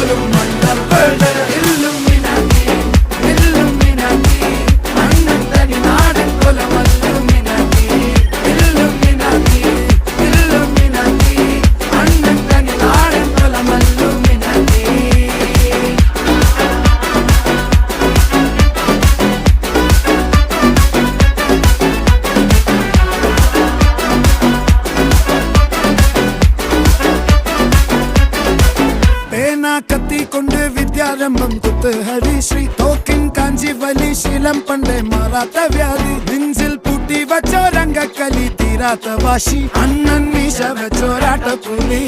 പോലും മണ്ടപ്പേട് Illuminati Illuminati അണ്ണൻ തനി നാടൻ കൊലമല്ലുമിനാറ്റി ഇല്ലുമിനാറ്റി ഇല്ലുമിനാറ്റി അണ്ണൻ തനി നാടൻ കൊലമല്ലുമിനാറ്റി. കത്തി കൊണ്ട് വിദ്യാരംഭം കുത്ത് ഹരിശ്രീ തോക്കിൻ കാഞ്ചി വലി ശീലം പണ്ടേ മാറാത്ത വ്യാധി നെഞ്ചിൽ പൂട്ടി വച്ചോരംഗക്കലി തീരാത്ത വാശി അണ്ണൻ മീശ വെച്ചോരാട്ട പുലി